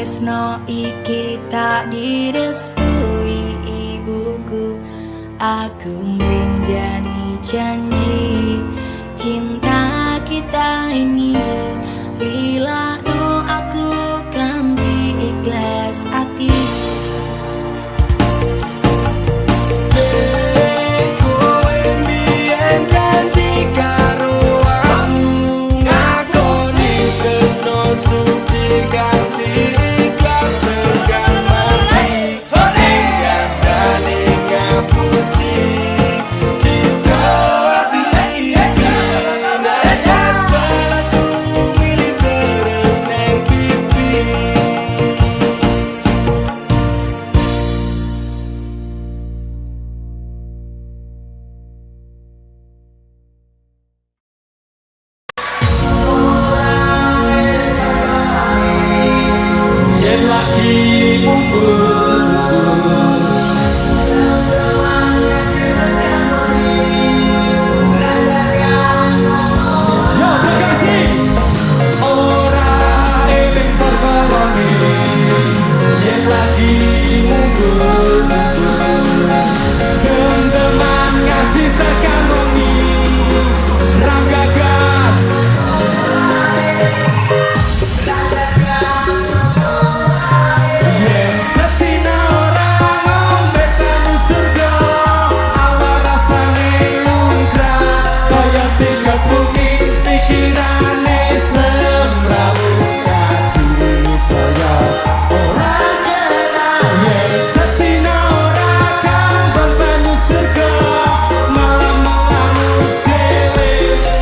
tresno iki tak direstui ibuku. Aku menjani janji cinta kita ini, lila no aku kan ikhlas hati. Kowe mbiyen janji karo aku, ngakoni tresno suci ganti ikhlas tekan mati. Ingkandane ngapusi cinta hati iki, nek asal aku milih terus neng pipi. Yen lagi yo bekasi ora eling perkorone, yen lagi mundur gendeman ngasih tekan wengi ra gagas. Yen setina ora ngombe banyu surga, awak rasane lumrah kaya dikepungi pikirane semrawut hati saya ora nyerah. Yen setina ora kambang banyu surga, malah melamun dhewe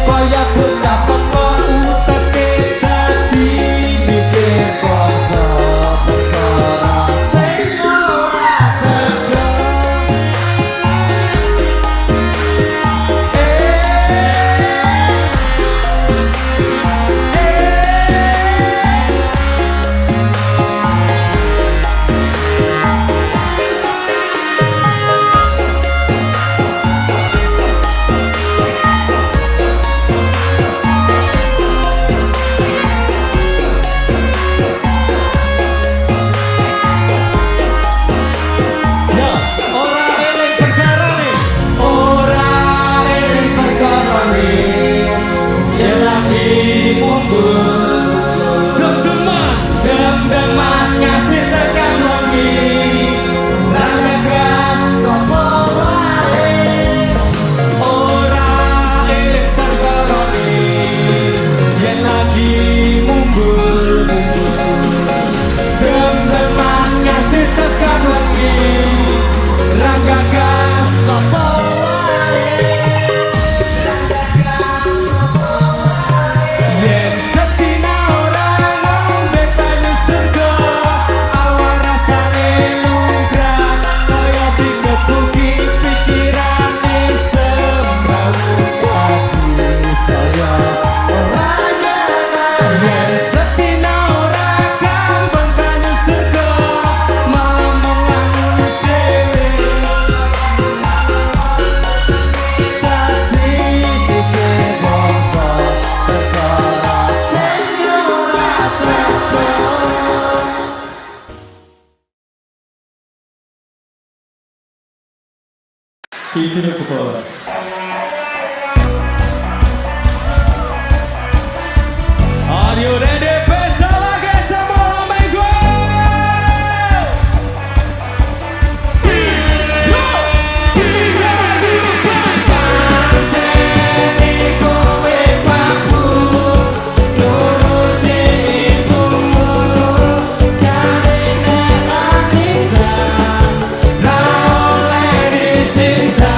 kaya bocah pekon uteke dadi mikir bangsa perkara sing ora tega. Ya, ora eling perkarane, ora eling perkarane, yen lagi mundur dem-deman ngasih tekan wengi ra ngegas sapa wae. Ora eling perkarane, yen lagi mundur dem-deman ngasih tekan wengi ra gagas sapa wae. Yen setina ora ngombe banyu surga, awak rasane lumrah kaya dikepungi pikirane semrawut hati saya ora nyerah. Yen setina ora kambang banyu surga, malah melamun dhewe dadi mikir bangsa perkara sing ora tega. 기준을 굽어라. Are you ready? Pesta lagi semua minggu. Pancene kowe papu nuruti ibumu, jarine wanita ra oleh dicinta.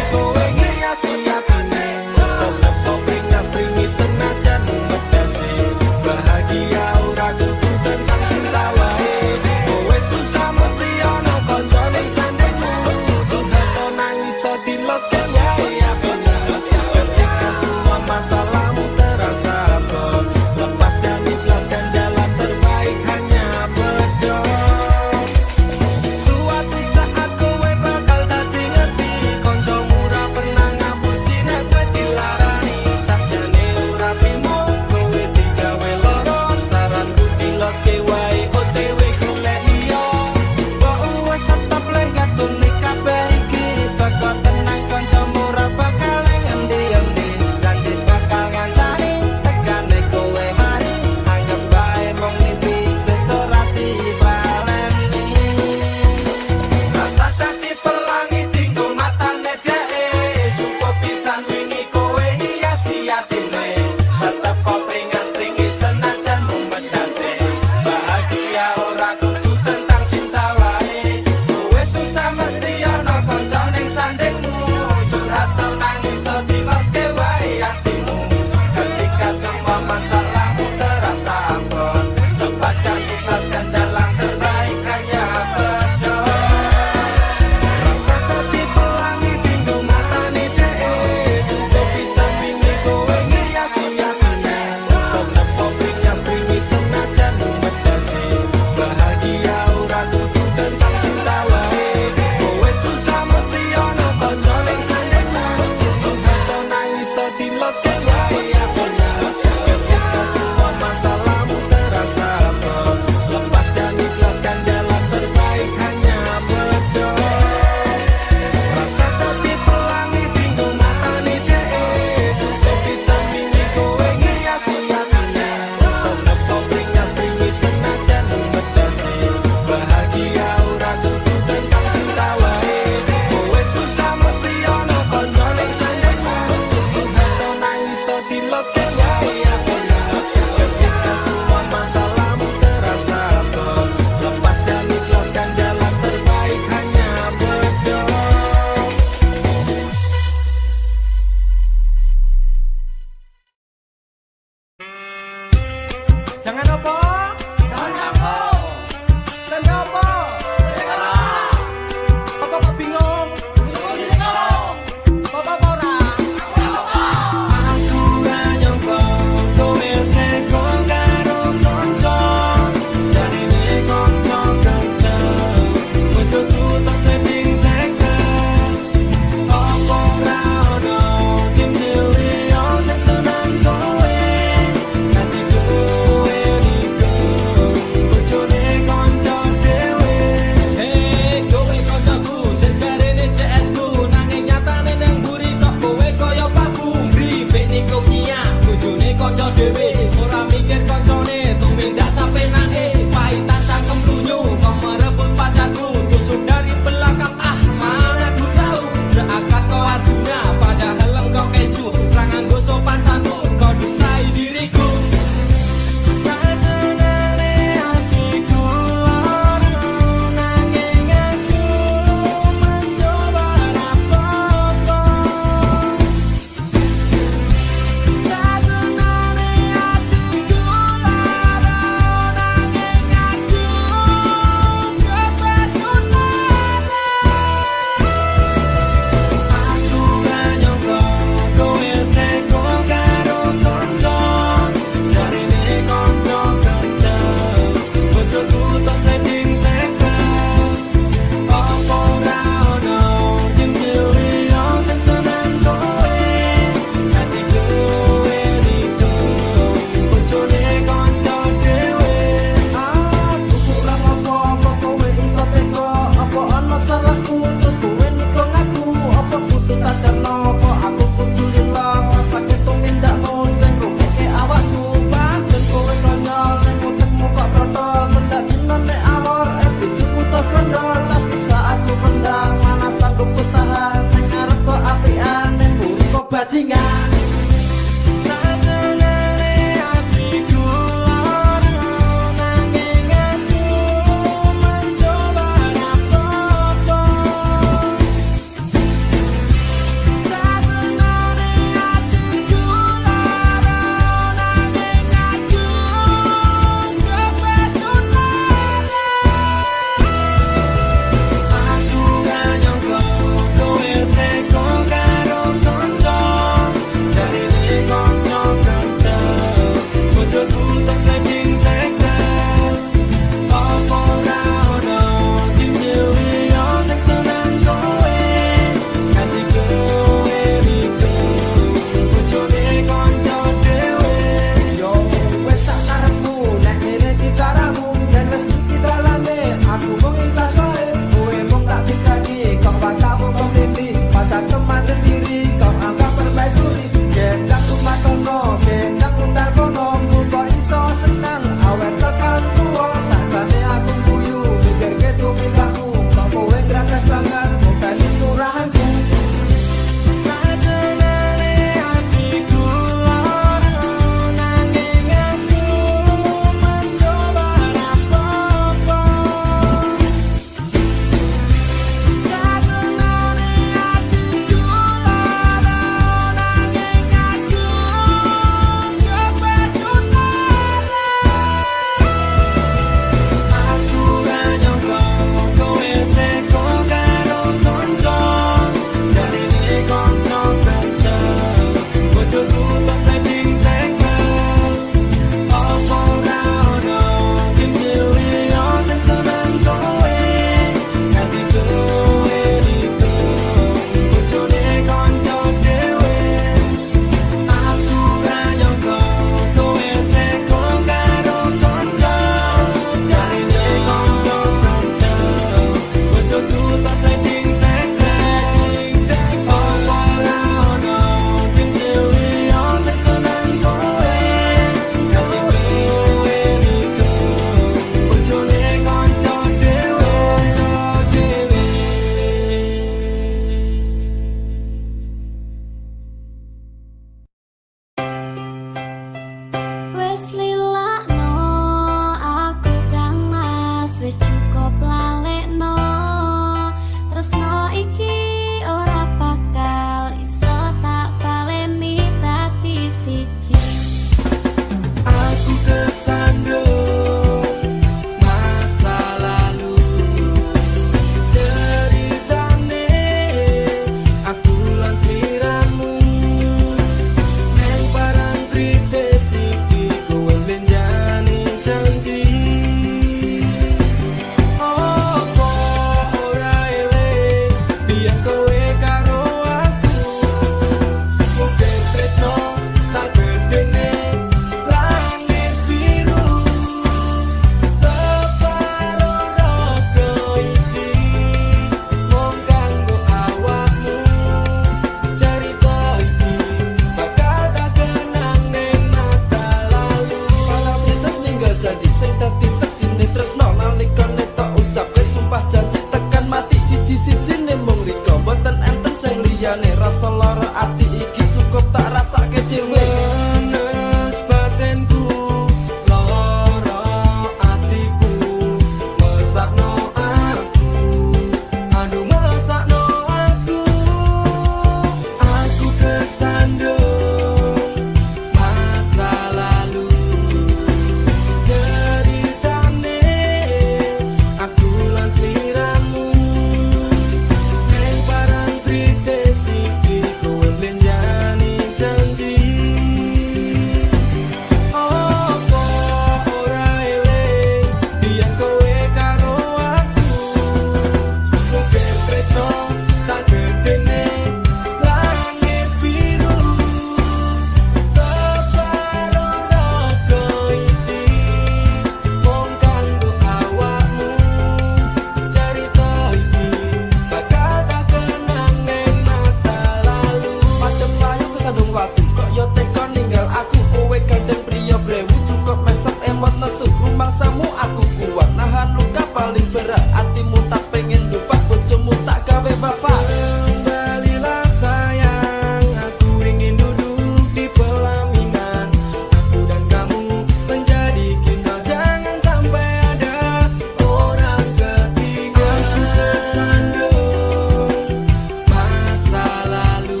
pengen lupa bojomu tak gawe bapak. Kembalilah sayang, aku ingin duduk di pelaminan. Aku dan kamu menjadi kita, jangan sampai ada orang ketiga. Aku kesandung masa lalu,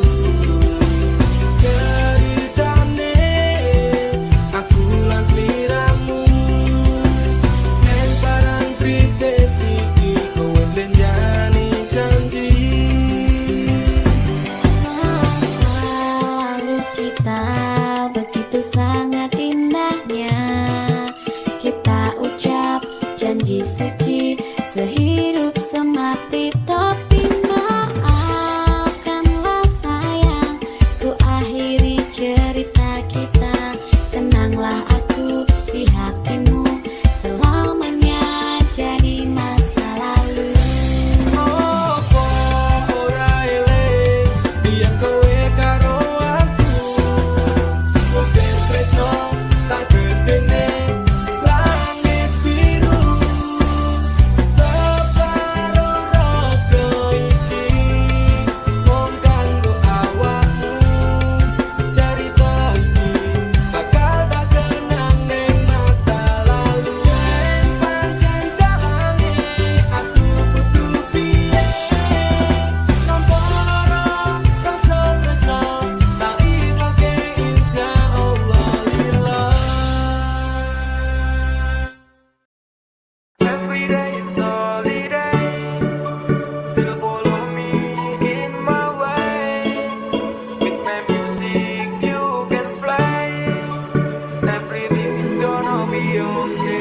ceritane aku lan sliramu. Neng parang trite siki kowe blenjani janji. Masa lalu kita begitu sangat indahnya. Kita ucap janji suci sehidup semati, tapi maafkanlah sayang, ku akhiri cerita kita. Kenanglah aku di hatimu selamanya jadi masa lalu. Opo ora eling yen kowe karo aku, mungkin tresno sagedene langit biru. Separo raga iki mung kanggo awakmu, cerita iki bakal tak kenang ning masa lalu. Yen pancen dalange aku kudu piye, nampa lara rasa tresno tak ikhlaske insyaallah lillah. Every day is holiday, still follow me in my way. With my music you can fly, everything is gonna be okay.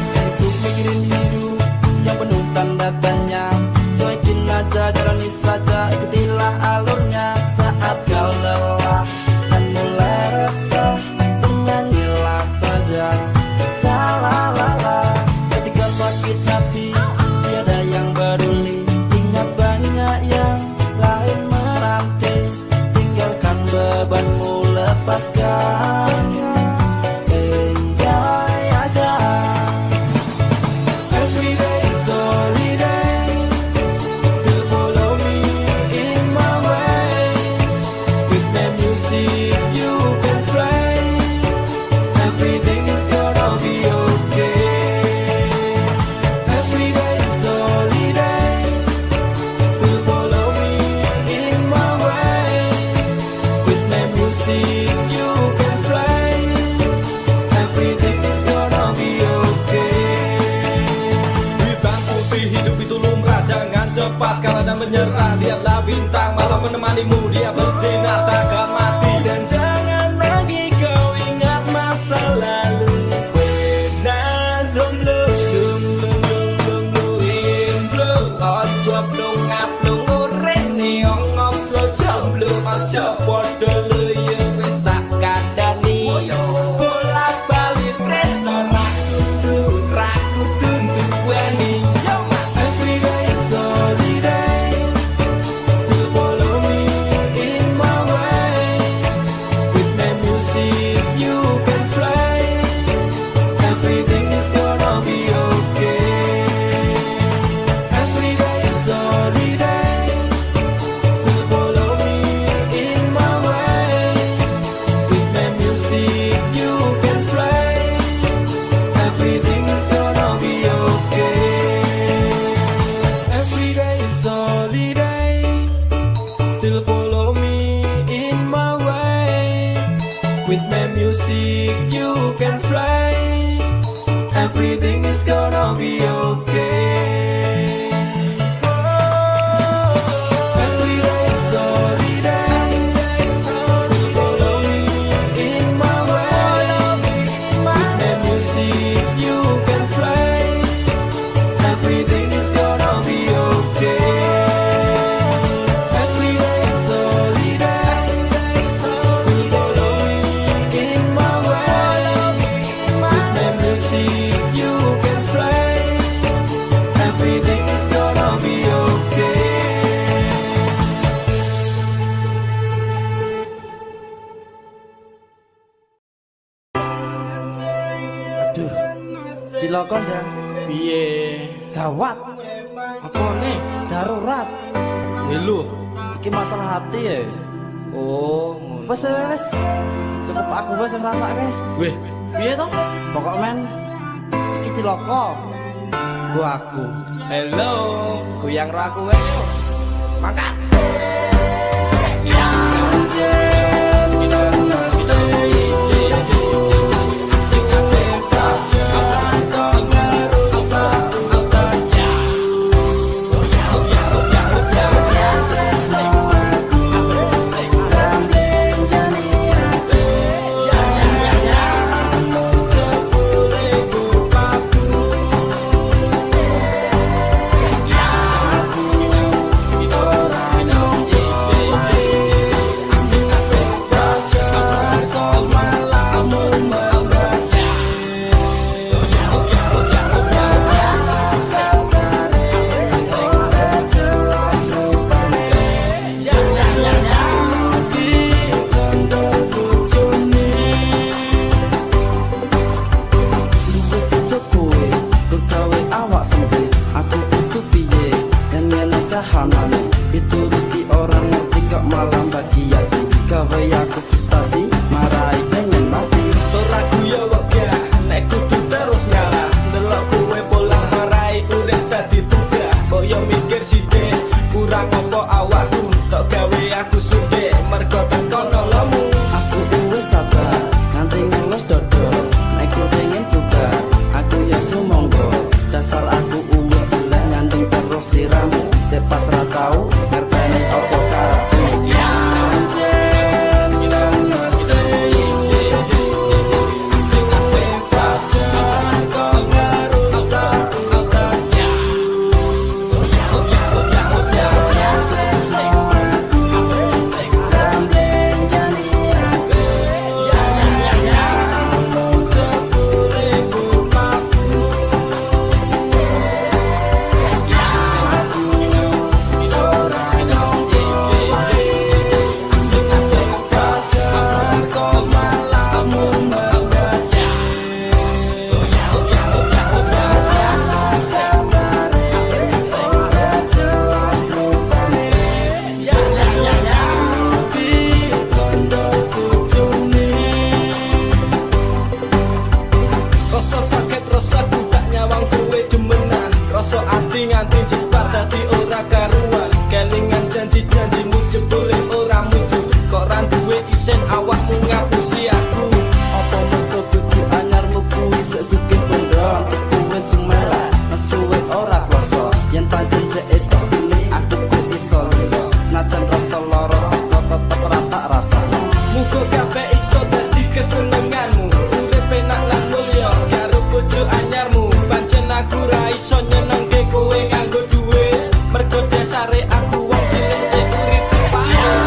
Sibuk mikirin hidup yang penuh tanda tanya, cuekin aja, jalani saja, ikutilah alurnya. Saat kau lelah dan mulai resah, bernyanyilah saja. Salah lala ketika sakit hati, tiada yang peduli. Ingat banyak yang lain menanti, tinggalkan bebanmu, lepaskan. Enjoy aja. Every day is holiday, still follow me in my way. With my music you can fly, everything is gonna be okay. Every day is holiday, still follow me in my way. With my music you can fly, everything is gonna be okay. Bintang putih hidup itu lumrah, jangan cepat kalah dan menyerah. Lihatlah bintang malam menemanimu, dia bersinar takkan mati. Dan jangan lagi kau ingat masa lalu. Wena zomblo zomblo imblo, ojo blungap blungurene ongop lo jomblo, ojo podo leye wis tak kandhani. Bolak balik tresno ra kudu duweni. Every day is holiday, still follow me in my way. With my music you can fly, everything is gonna be okay. Every day is holiday. kondang. Piye? Gawat, Apa nih? darurat. Ngilu. Iki masalah hati ya. Oh, ngono. Wes. Cukup aku wes ngrasake. Weh, piye toh? Pokok men iki cilaka. Gua aku. Hello, goyang ro aku weh. Mangkat. Dituruti orang ngerti kok malam bagi hati. Gawe aku frustasi, marahi pengen mati. Ora guyu wae, nek kudu terus ngalah. Delok kowe pola marahi urip dadi tugas. Mbok yo mikir sithik, kurang apa awakku. Tok gawe aku suwe, mergo tekono lemu. Aku wis sabar, nganti ngelus dodo. Nek ku pengen bubar, aku ya sumangga. Dasar aku wis jelek nyanding terus sliramu. Sepas ra tau ngerteni apa karepmu. Nganti cepat dadi ora karuan. Kelingan janji-janjimu jebule ora mutu. Kok ra duwe isen awakmu ngapusi aku. Apa mergo bojo anyarmu kuwi sek sugih bondo. Tuku wis sumeleh, nesuwe ora kloso. Yen pancen dhek tok pilih aku kok iso lilo. Najan rasa lara kok tetep ra tak rasano. Muga kabeh iso dadi kesenenganmu. Urip penak lan mulya karo bojo anyarmu. Pancen aku ra iso nyenengke kowe nganggo duit. Mergo dasare aku wong cilik sing urip payah.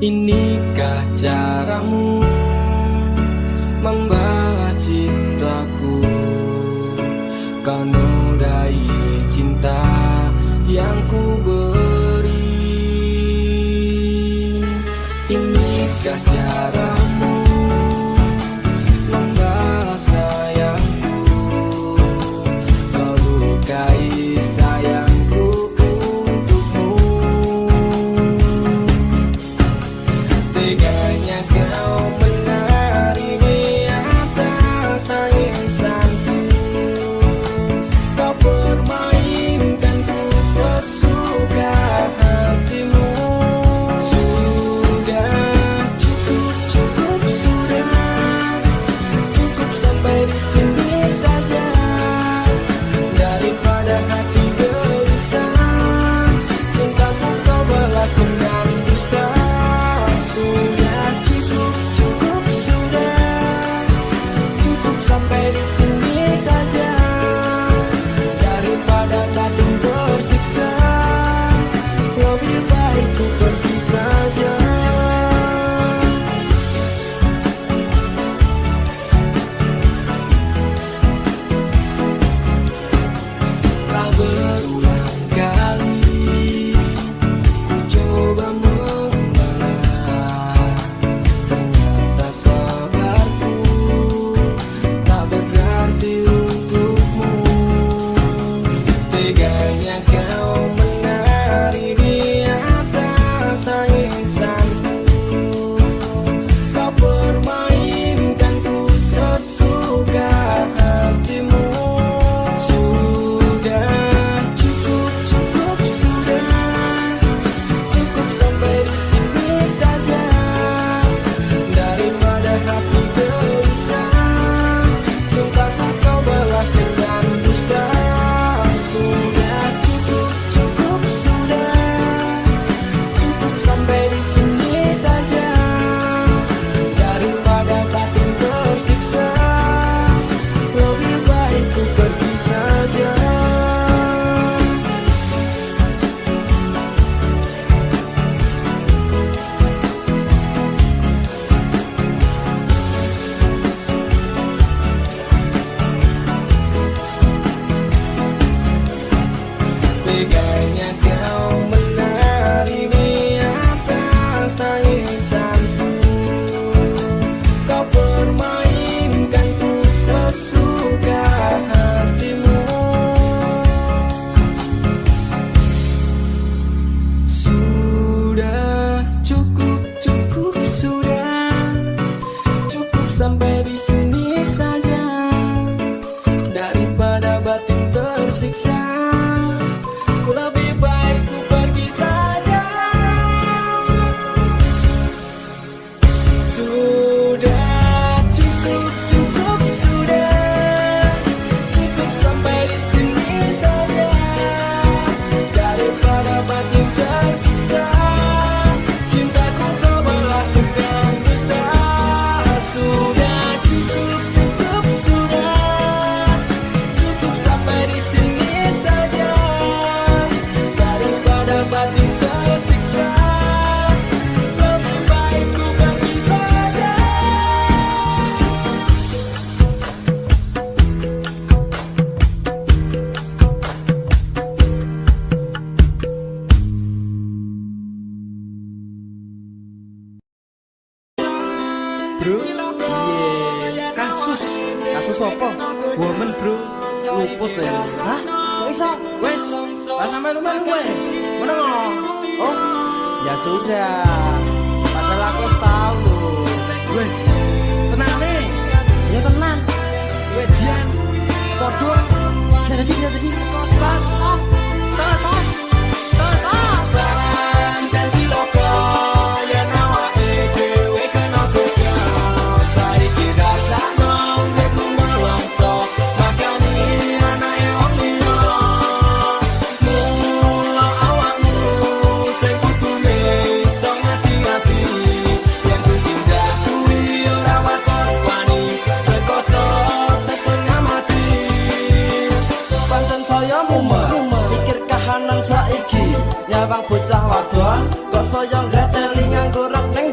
Inikah caramu membalas cintaku? Kau nodai cinta yang ku beri. Inikah caramu membalas sayangku? Kau lukai sayangku untukmu. Teganya kau menari di atas tangisanku. Kau permainkanku sesuka hatimu. Sudah cukup, cukup sudah. Cukup sampai di sini saja. Daripada hati gelisah, cintaku kau balas dengan dusta. Sudah cukup, cukup sudah. Cukup sampai di sini saja. Daripada batin tersiksa, lebih baik ku pergi saja. Tak berulang kali ku coba mengalah, ternyata sabarku tak berarti untukmu. Teganya kau menari di atas tangisanku. Kau permainkanku sesuka hatimu. Sudah cukup, cukup sudah. Cukup sampai di sini saja. Daripada hati gelisah, cintaku kau balas dengan dusta. Sudah cukup, cukup sudah. Cukup sampai di sini saja. Daripada batin tersiksa, lebih baik ku pergi saja. Teganya kau menari di atas tangisanku. Kau permainkanku sesuka hatimu. Sudah cukup, cukup sudah. Cukup sampai di sini saja. Daripada batin tersiksa, lebih baik ku pergi saja. Sudah cukup, cukup sudah. Cukup sampai di sini saja. Daripada batin tersiksa, cintaku kau balas dengan dusta. Sudah cukup, cukup sudah. Cukup sampai di sini saja. Daripada batin tersiksa, lebih baik ku pergi saja. Bro, iya, kasus apa? Woman bro, luput ya. Hah? Kok iso? Wes, lah sampe lumayan gue. Mana ngomong? Oh, ya sudah. Padahal aku wis tau lho. Weh, tenang nih. Ya tenang. Weh, Dian. Podo. Bisa jadi. Pas. Janji loko yen awake dhewe kena goda. Saiki rasakno uripmu nelongso, makani anake wong liya. Mula awakmu sing kudune iso ngati-ati. Yen ku tindak kuwi ora waton wani, rekoso setengah mati. Pancen saya mumet mikir kahanan saiki. Nyawang bocah wadon kok saya ngreteli nganggo rok ning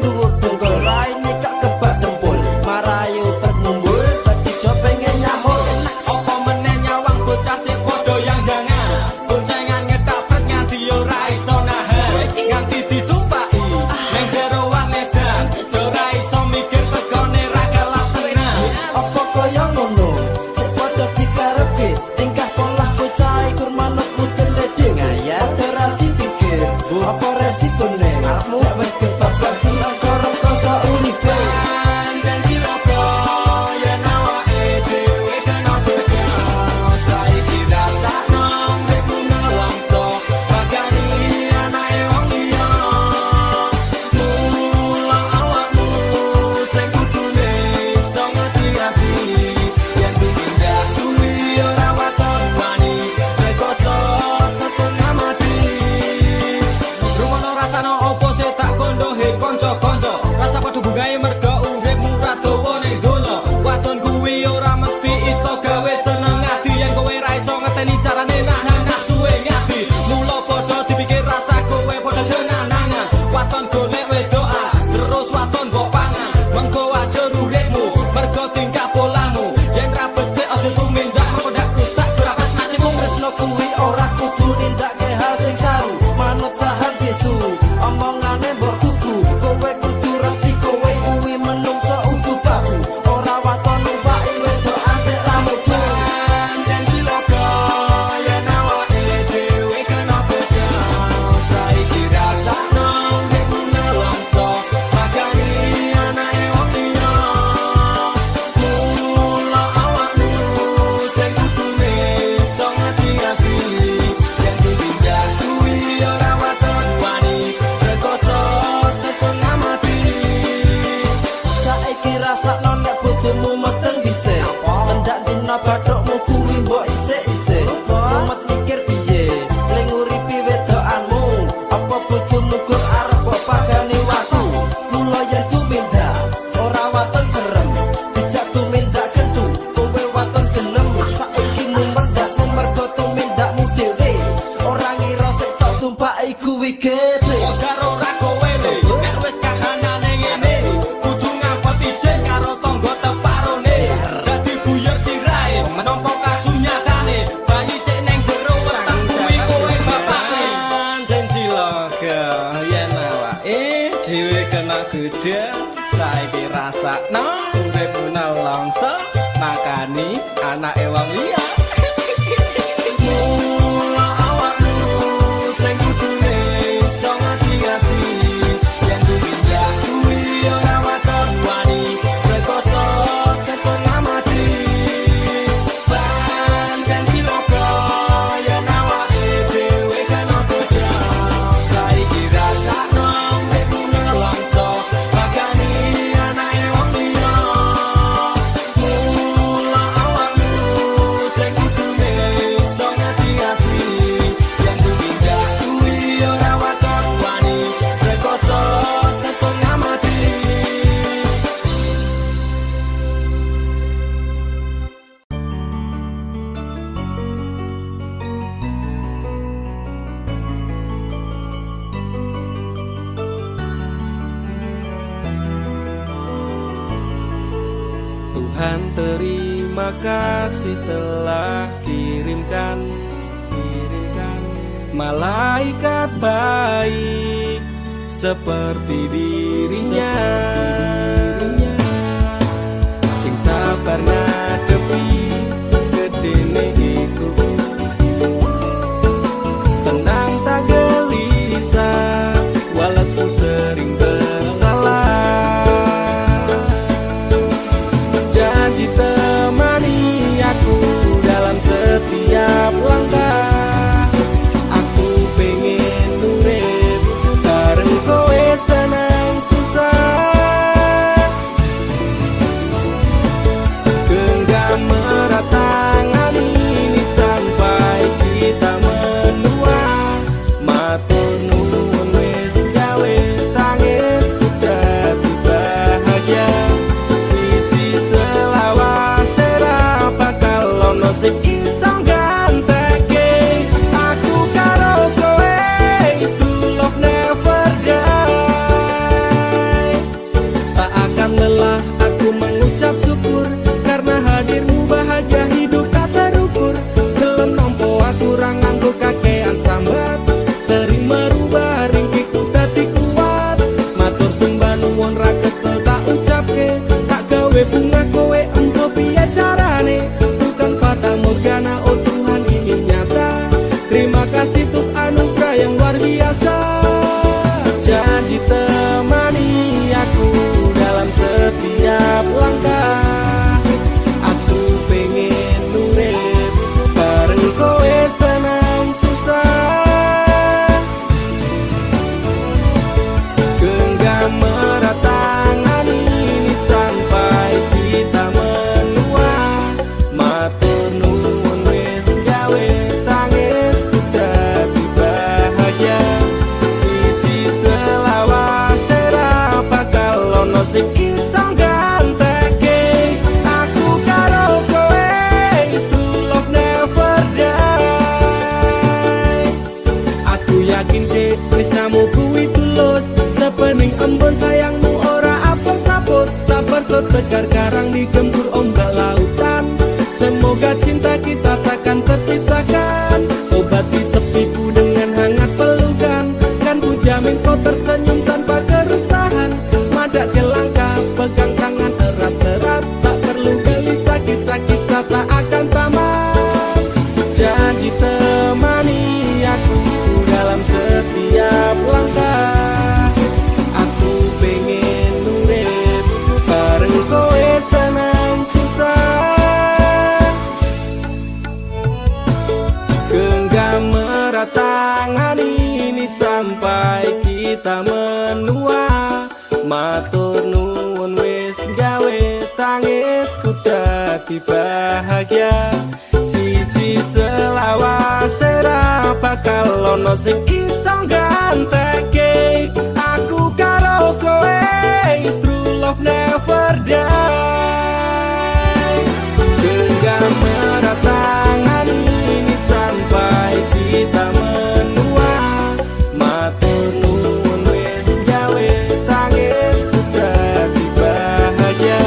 anake wong liya. Mula awakmu sing kudune iso ngati-ati yen pindah kuwi ora waton wani rekoso setengah mati pancen cilaka yen awake dhewe kena todra saiki rasakno uripmu nelongso bagani anake wong liya. Mula awakmu sing kudune iso ngati-ati yen pindah kuwi ora waton wani rekoso setengah mati. Tuhan terima kasih telah kirimkan malaikat baik seperti dirinya sing sabar ngadepi gedene iku tenang tak gelisah walaupun sering bersalah. Janji temani aku dalam setiap langkah. Aku pengen urip bareng kowe senang susah. Genggam erat tangan ini sampai kita menua. Matur nuwun wis gawe tangisku dadi bahagia. Siji selawase ra bakal ono sing iso gantekake aku karo kowe is to love never die. Tak akan lelah aku mengucap syukur karena hadirmu bahagia hidup tak terukur. Gelem nampa aku ra nganggo kakean sambat sering merubah ringkiku dadi kuat. Matur sembah nuwun ra kesel tak ucapke tak gawe bunga kowe engko piye carane. Bukan fata morgana oh Tuhan ini nyata. Terima kasih untuk anugerah yang luar biasa. Janji temani aku dalam setiap langkah. Aku pengen urip bareng kowe senang susah. Genggam erat tangan ini sampai kita menua. Matur nuwun wis gawe tangisku dadi bahagia. Siji selawase ra bakal ono sing iso gantekake aku karo kowe is to love never die. Aku yakin dek tresnamu kuwi tulus sepening embun sayangmu ora apes-apes. Sabar setegar karang digempur ombak lautan. Semoga cinta kita takkan terpisahkan. Obati sepiku dengan hangat pelukan. Kan ku jamin kau tersenyum tanpa keresahan. Madak ke langkah pegang tangan erat-erat. Tak perlu gelisah kisah kita tak akan tamat. Janji temani aku dalam setiap langkah. Aku pengen urip bareng kowe senang susah. Genggam erat tangan ini sampai kita menua. Matur nuwun wis gawe tangisku dadi bahagia. Siji selawase ra bakal ono sing iso gantekake aku karo kowe is true love never die. Genggam erat tangan ini sampai kita menua. Matur nuwun wis gawe tangisku dadi bahagia.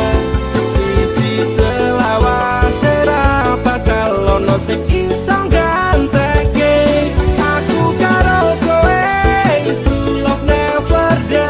Siji selawase ra bakal ono sing iso gantekake aku karo kowe is true love never die.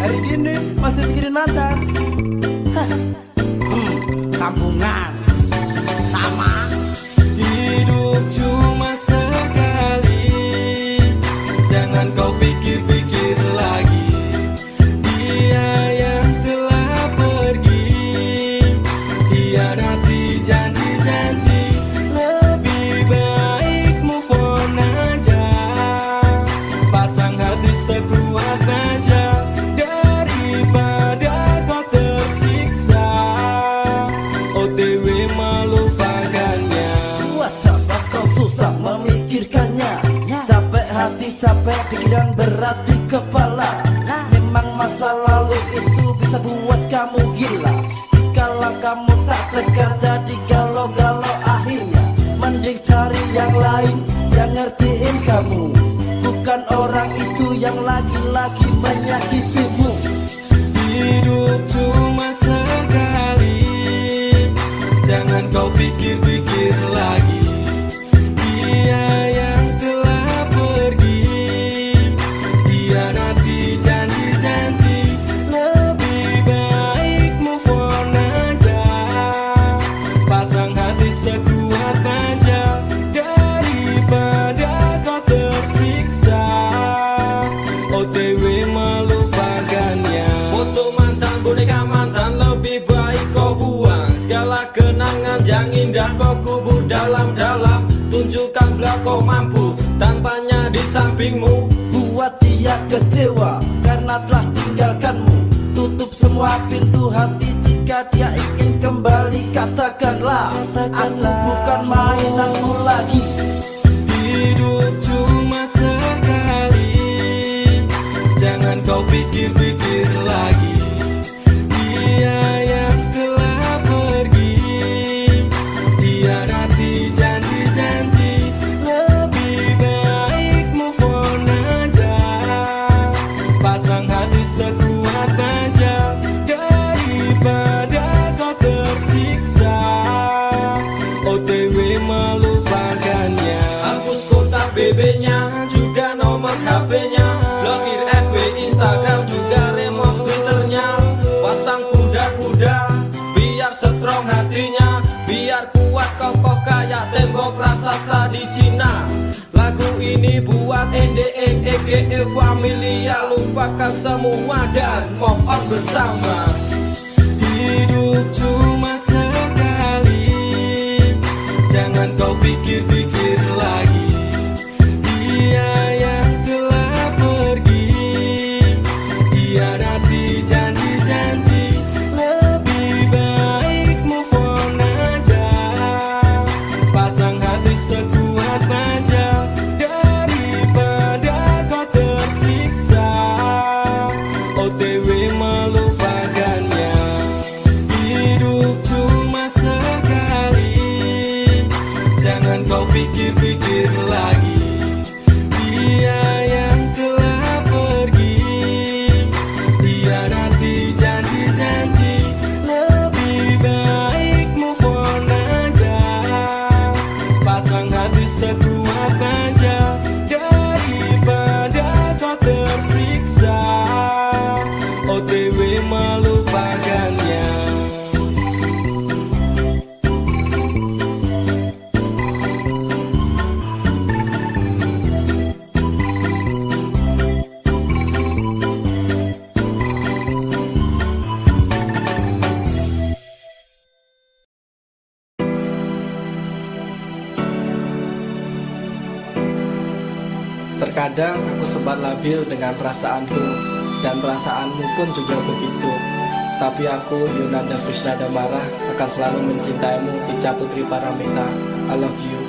hari gini masih mikirin mantan. Kampungan sama. Hidup cuma sekali, jangan kau pikir-pikir lagi. Dia yang telah pergi, hianati janji-janji. Lebih baik move on aja, pasang hati sekuat baja, daripada kau tersiksa OTW melupakannya. Buat apa kau susah memikirkannya? Capek hati, capek pikiran, berat di kepala. Memang masa lalu itu bisa buat kamu gila. Jikalau kamu tak tegar jadi galau-galau akhirnya, mending cari yang lain yang ngertiin kamu. Bukan orang itu yang lagi-lagi menyakitimu. Hidup cuma sekali, jangan kau pikir-pikir lagi. Dia yang telah pergi, hianati janji-janji. Lebih baik move on aja, pasang hati sekuat baja, daripada kau tersiksa OTW melupakannya. Foto mantan, boneka mantan, lebih baik kau buang. Segala kenangan yang indah kau kubur dalam-dalam. Tunjukkan bila kau mampu, tanpanya di sampingmu. Buat dia kecewa karena telah tinggalkanmu. Tutup semua pintu hati jika dia ingin kembali. Katakanlah, aku bukan mainanmu lagi. Hidup cuma sekali, jangan kau pikir-pikir lagi. Dia yang telah pergi, hianati janji-janji. Lebih baik move on aja, pasang hati sekuat baja, daripada kau tersiksa OTW melupakannya. Hapus kontak BB-nya, juga nomor HP-nya. Blokir FB, Instagram, juga remove Twitter-nya. Pasang kuda-kuda, biar strong hatinya. Biar kuat kokoh kayak tembok raksasa di Cina. Lagu ini buat NDE, EGE, Familia. Lupakan semua dan move on bersama. Hidup cuma sekali, jangan kau pikir-pikir lagi. Dia yang telah pergi, hianati janji-janji. Lebih baik move on aja, pasang hati sekuat baja, daripada kau tersiksa OTW melupakannya. Hidup cuma sekali, jangan kau pikir-pikir lagi. Dia yang telah pergi, hianati janji-janji. Lebih baik move on aja, pasang hati sekuat baja, daripada kau tersiksa OTW melupakannya. Terkadang aku sempat labil dengan perasaanku, dan perasaanmu pun juga begitu. Tapi aku, Yunanda Frisnada Marah, akan selalu mencintaimu. Ica Putri Paramita, I love you.